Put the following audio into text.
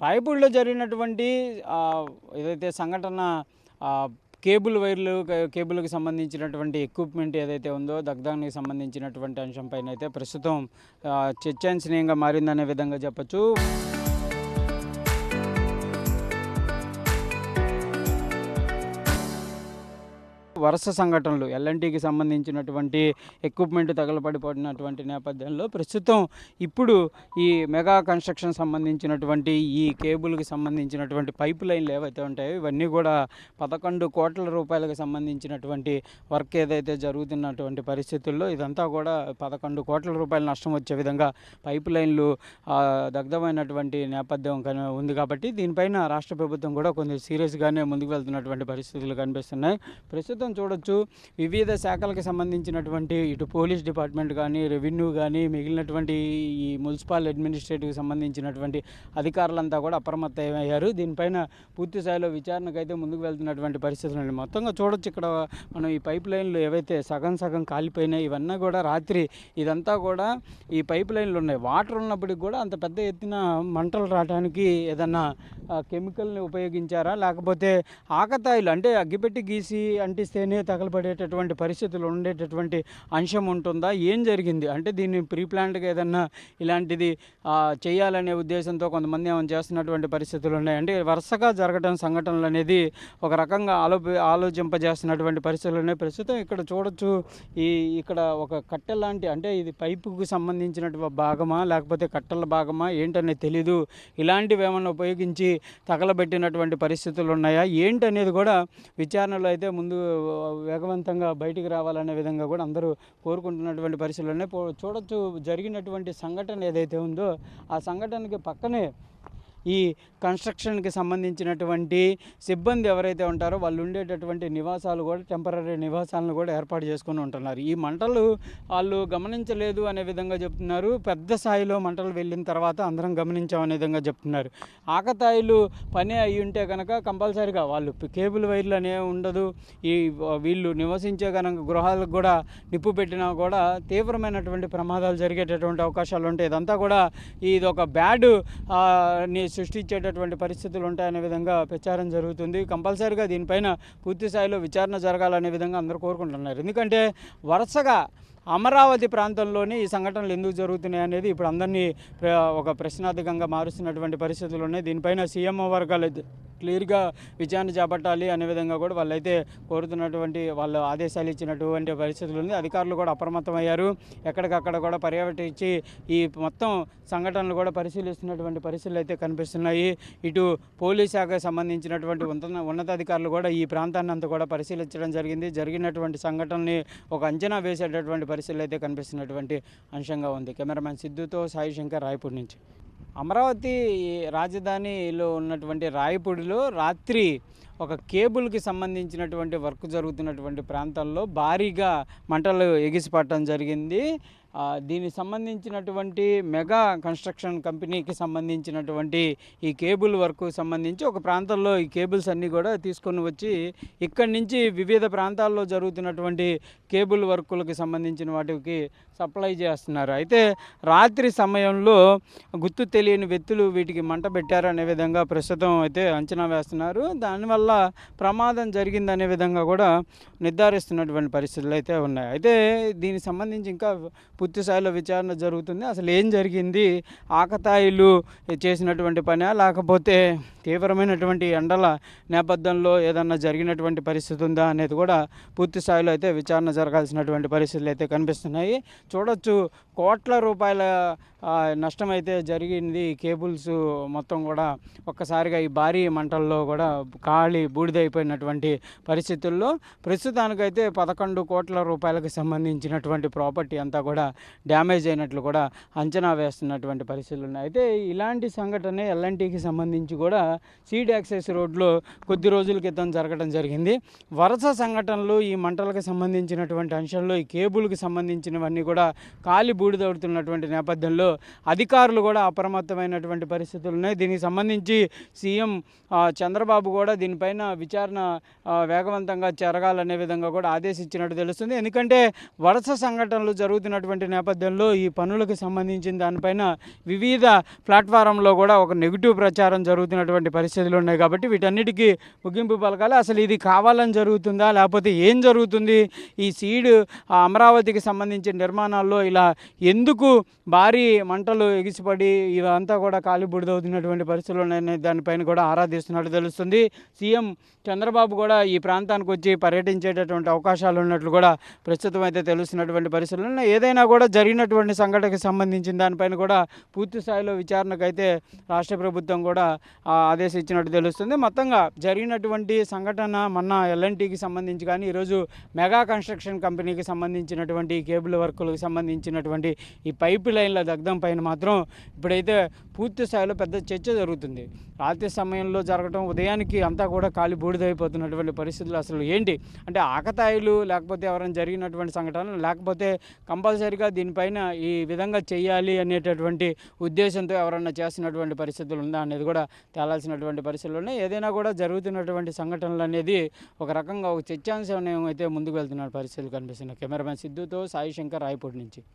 రాయపూడిలో జరిగినటువంటి ఏదైతే సంఘటన కేబుల్ వైర్లు కేబుల్కి సంబంధించినటువంటి ఎక్విప్మెంట్ ఏదైతే ఉందో దగ్ధానికి సంబంధించినటువంటి అంశంపైన అయితే ప్రస్తుతం చర్చనీయంగా మారిందనే విధంగా చెప్పచ్చు. వరుస సంఘటనలు ఎల్ఎన్టీకి సంబంధించినటువంటి ఎక్విప్మెంట్ తగలబడిపోయినటువంటి నేపథ్యంలో ప్రస్తుతం ఇప్పుడు ఈ మెగా కన్స్ట్రక్షన్ సంబంధించినటువంటి ఈ కేబుల్కి సంబంధించినటువంటి పైప్ లైన్లు ఏవైతే ఉంటాయో ఇవన్నీ కూడా 11 కోట్ల రూపాయలకు సంబంధించినటువంటి వర్క్ ఏదైతే జరుగుతున్నటువంటి పరిస్థితుల్లో ఇదంతా కూడా 11 కోట్ల రూపాయల నష్టం వచ్చే విధంగా పైప్ లైన్లు దగ్ధమైనటువంటి నేపథ్యం ఉంది. కాబట్టి దీనిపైన రాష్ట్ర ప్రభుత్వం కూడా కొంచెం సీరియస్గానే ముందుకు వెళ్తున్నటువంటి పరిస్థితులు కనిపిస్తున్నాయి. ప్రస్తుతం చూడొచ్చు వివిధ శాఖలకు సంబంధించినటువంటి ఇటు పోలీస్ డిపార్ట్మెంట్ కానీ రెవెన్యూ కానీ మిగిలినటువంటి ఈ మున్సిపల్ అడ్మినిస్ట్రేటివ్కి సంబంధించినటువంటి అధికారులంతా కూడా అప్రమత్తమయ్యారు. దీనిపైన పూర్తి స్థాయిలో విచారణకైతే ముందుకు వెళ్తున్నటువంటి పరిస్థితులు మొత్తంగా చూడొచ్చు. ఇక్కడ మనం ఈ పైప్ లైన్లు ఏవైతే సగం కాలిపోయినాయి ఇవన్నీ కూడా రాత్రి ఇదంతా కూడా ఈ పైప్ లైన్లు ఉన్నాయి. వాటర్ ఉన్నప్పటికి కూడా అంత పెద్ద ఎత్తున మంటలు రావడానికి ఏదన్నా కెమికల్ని ఉపయోగించారా లేకపోతే ఆకతాయిలు అంటే అగ్గిపెట్టి గీసి అంటిస్తేనే తగలబడేటటువంటి పరిస్థితులు ఉండేటటువంటి అంశం ఉంటుందా, ఏం జరిగింది అంటే దీన్ని ప్రీ ప్లాన్డ్గా ఏదన్నా ఇలాంటిది చేయాలనే ఉద్దేశంతో కొంతమంది ఏమైనా చేస్తున్నటువంటి పరిస్థితులు ఉన్నాయి. అంటే వరుసగా జరగడం సంఘటనలు అనేది ఒక రకంగా ఆలోచింపజేస్తున్నటువంటి పరిస్థితులు ఉన్నాయి. ప్రస్తుతం ఇక్కడ చూడొచ్చు ఇక్కడ ఒక కట్టె లాంటి అంటే ఇది పైపుకు సంబంధించినటువంటి భాగమా లేకపోతే కట్టెల భాగమా ఏంటనేది తెలీదు. ఇలాంటివి ఏమన్నా ఉపయోగించి తగలబెట్టినటువంటి పరిస్థితులు ఉన్నాయా ఏంటనేది కూడా విచారణలో అయితే ముందు వేగవంతంగా బయటికి రావాలనే విధంగా కూడా అందరూ కోరుకుంటున్నటువంటి పరిస్థితులు చూడొచ్చు. జరిగినటువంటి సంఘటన ఏదైతే ఉందో ఆ సంఘటనకి పక్కనే ఈ కన్స్ట్రక్షన్కి సంబంధించినటువంటి సిబ్బంది ఎవరైతే ఉంటారో వాళ్ళు ఉండేటటువంటి నివాసాలు కూడా టెంపరీ నివాసాలను కూడా ఏర్పాటు చేసుకొని ఉంటున్నారు. ఈ మంటలు వాళ్ళు గమనించలేదు అనే విధంగా చెప్తున్నారు. పెద్ద స్థాయిలో మంటలు వెళ్ళిన తర్వాత అందరం గమనించామనే విధంగా చెప్తున్నారు. ఆకతాయిలు పని అయి ఉంటే కనుక కంపల్సరీగా వాళ్ళు కేబుల్ వైర్లు అనేవి ఉండదు. వీళ్ళు నివసించే కనుక గృహాలకు కూడా నిప్పు పెట్టినా కూడా తీవ్రమైనటువంటి ప్రమాదాలు జరిగేటటువంటి అవకాశాలు ఉంటాయి. ఇదంతా కూడా ఇది ఒక బ్యాడ్ సృష్టించేటటువంటి పరిస్థితులు ఉంటాయనే విధంగా ప్రచారం జరుగుతుంది. కంపల్సరీగా దీనిపైన పూర్తి స్థాయిలో విచారణ జరగాలనే విధంగా అందరూ కోరుకుంటున్నారు. ఎందుకంటే వరుసగా అమరావతి ప్రాంతంలోనే ఈ సంఘటనలు ఎందుకు జరుగుతున్నాయి అనేది ఇప్పుడు అందరినీ ఒక ప్రశ్నార్థకంగా మారుస్తున్నటువంటి పరిస్థితులు ఉన్నాయి. దీనిపైన సీఎంఓ వర్గాలు క్లియర్గా విచారణ చేపట్టాలి అనే విధంగా కూడా వాళ్ళైతే కోరుతున్నటువంటి వాళ్ళు ఆదేశాలు ఇచ్చినటువంటి పరిస్థితులు ఉంది. అధికారులు కూడా అప్రమత్తమయ్యారు. ఎక్కడికక్కడ కూడా పర్యవేక్షించి ఈ మొత్తం సంఘటనలు కూడా పరిశీలిస్తున్నటువంటి పరిస్థితులు అయితే కనిపిస్తున్నాయి. ఇటు పోలీస్ శాఖకు సంబంధించినటువంటి ఉన్నతాధికారులు కూడా ఈ ప్రాంతాన్ని అంతా కూడా పరిశీలించడం జరిగింది. జరిగినటువంటి సంఘటనని ఒక అంచనా వేసేటటువంటి పరిస్థితులు అయితే కనిపిస్తున్నటువంటి అంశంగా ఉంది. కెమెరామ్యాన్ సిద్ధుతో సాయి శంకర్, రాయపూడి నుంచి. అమరావతి రాజధానిలో ఉన్నటువంటి రాయపూడిలో రాత్రి ఒక కేబుల్కి సంబంధించినటువంటి వర్క్ జరుగుతున్నటువంటి ప్రాంతాల్లో భారీగా మంటలు ఎగిసిపడటం జరిగింది. దీనికి సంబంధించినటువంటి మెగా కన్స్ట్రక్షన్ కంపెనీకి సంబంధించినటువంటి ఈ కేబుల్ వర్క్ సంబంధించి ఒక ప్రాంతంలో ఈ కేబుల్స్ అన్నీ కూడా తీసుకొని వచ్చి ఇక్కడి నుంచి వివిధ ప్రాంతాల్లో జరుగుతున్నటువంటి కేబుల్ వర్కులకు సంబంధించిన వాటికి సప్లై చేస్తున్నారు. అయితే రాత్రి సమయంలో గుర్తు తెలియని వ్యక్తులు వీటికి మంట పెట్టారనే విధంగా ప్రస్తుతం అయితే అంచనా వేస్తున్నారు. దానివల్ల ప్రమాదం జరిగిందనే విధంగా కూడా నిర్ధారిస్తున్నటువంటి పరిస్థితులు అయితే ఉన్నాయి. అయితే దీనికి సంబంధించి ఇంకా పూర్తి స్థాయిలో విచారణ జరుగుతుంది. అసలు ఏం జరిగింది, ఆకతాయిలు చేసినటువంటి పని లేకపోతే తీవ్రమైనటువంటి ఎండల నేపథ్యంలో ఏదన్నా జరిగినటువంటి పరిస్థితి ఉందా అనేది కూడా పూర్తి స్థాయిలో అయితే విచారణ జరగాల్సినటువంటి పరిస్థితులు అయితే కనిపిస్తున్నాయి. చూడొచ్చు కోట్ల రూపాయల నష్టం అయితే జరిగింది. కేబుల్స్ మొత్తం కూడా ఒక్కసారిగా ఈ భారీ మంటల్లో కూడా బూడిదైపోయినటువంటి పరిస్థితుల్లో ప్రస్తుతానికైతే 11 కోట్ల రూపాయలకు సంబంధించినటువంటి ప్రాపర్టీ అంతా కూడా డ్యామేజ్ అయినట్లు కూడా అంచనా వేస్తున్నటువంటి పరిస్థితులు ఉన్నాయి. అయితే ఇలాంటి సంఘటన ఎల్ఎన్టీకి సంబంధించి కూడా సీడ్ యాక్సెస్ రోడ్లో కొద్ది రోజుల క్రితం జరగడం జరిగింది. వరుస సంఘటనలు ఈ మంటలకు సంబంధించినటువంటి అంశంలో ఈ కేబుల్కి సంబంధించినవన్నీ కూడా కాలి బూడిదవుతున్నటువంటి నేపథ్యంలో అధికారులు కూడా అప్రమత్తమైనటువంటి పరిస్థితులు ఉన్నాయి. దీనికి సంబంధించి సీఎం చంద్రబాబు కూడా దీనిపైన విచారణ వేగవంతంగా జరగాలనే విధంగా కూడా ఆదేశించినట్టు తెలుస్తుంది. ఎందుకంటే వరుస సంఘటనలు జరుగుతున్నటువంటి నేపథ్యంలో ఈ పనులకు సంబంధించిన దానిపైన వివిధ ప్లాట్ఫారంలో కూడా ఒక నెగిటివ్ ప్రచారం జరుగుతున్నటువంటి పరిస్థితులు ఉన్నాయి. కాబట్టి వీటన్నిటికీ ముగింపు పలకాలి. అసలు ఇది కావాలని జరుగుతుందా, లేకపోతే ఏం జరుగుతుంది? ఈ సీడ్ అమరావతికి సంబంధించిన నిర్మాణాల్లో ఇలా ఎందుకు భారీ మంటలు ఎగిసిపడి ఇవంతా కూడా కాలి బూడిదవుతున్నటువంటి పరిస్థితులు ఉన్నాయి, దానిపైన కూడా ఆరాధిస్తున్నట్టు తెలుస్తుంది. సీఎం చంద్రబాబు కూడా ఈ ప్రాంతానికి వచ్చి పర్యటించేటటువంటి అవకాశాలు ఉన్నట్లు కూడా ప్రస్తుతం అయితే తెలుస్తున్నటువంటి పరిస్థితులు ఉన్నాయి. ఏదైనా కూడా జరిగినటువంటి సంఘటనకు సంబంధించిన దానిపైన కూడా పూర్తి స్థాయిలో విచారణకైతే రాష్ట్ర ప్రభుత్వం కూడా ఆదేశించినట్టు తెలుస్తుంది. మొత్తంగా జరిగినటువంటి సంఘటన మొన్న ఎల్ఎన్టీకి సంబంధించి కానీ ఈరోజు మెగా కన్స్ట్రక్షన్ కంపెనీకి సంబంధించినటువంటి కేబుల్ వర్కులకు సంబంధించినటువంటి ఈ పైప్ లైన్ల దగ్ధం పైన మాత్రం ఇప్పుడైతే పూర్తి స్థాయిలో పెద్ద చర్చ జరుగుతుంది. రాత్రి సమయంలో జరగడం, ఉదయానికి అంతా కూడా కాలి బూడిదైపోతున్నటువంటి పరిస్థితులు అసలు ఏంటి అంటే ఆకతాయిలు, లేకపోతే ఎవరైనా జరిగినటువంటి సంఘటనలు, లేకపోతే కంపల్సరీగా దీనిపైన ఈ విధంగా చేయాలి అనేటటువంటి ఉద్దేశంతో ఎవరన్నా చేస్తున్నటువంటి పరిస్థితులు ఉందా అనేది కూడా తేలాల్సినటువంటి పరిస్థితులు ఉన్నాయి. ఏదైనా కూడా జరుగుతున్నటువంటి సంఘటనలు అనేది ఒక రకంగా ఒక చర్చాంశం అయితే ముందుకు వెళ్తున్న పరిస్థితులు కనిపిస్తున్నాయి. కెమెరామెన్ సిద్ధుతో సాయి శంకర్, రాయపూడి నుంచి.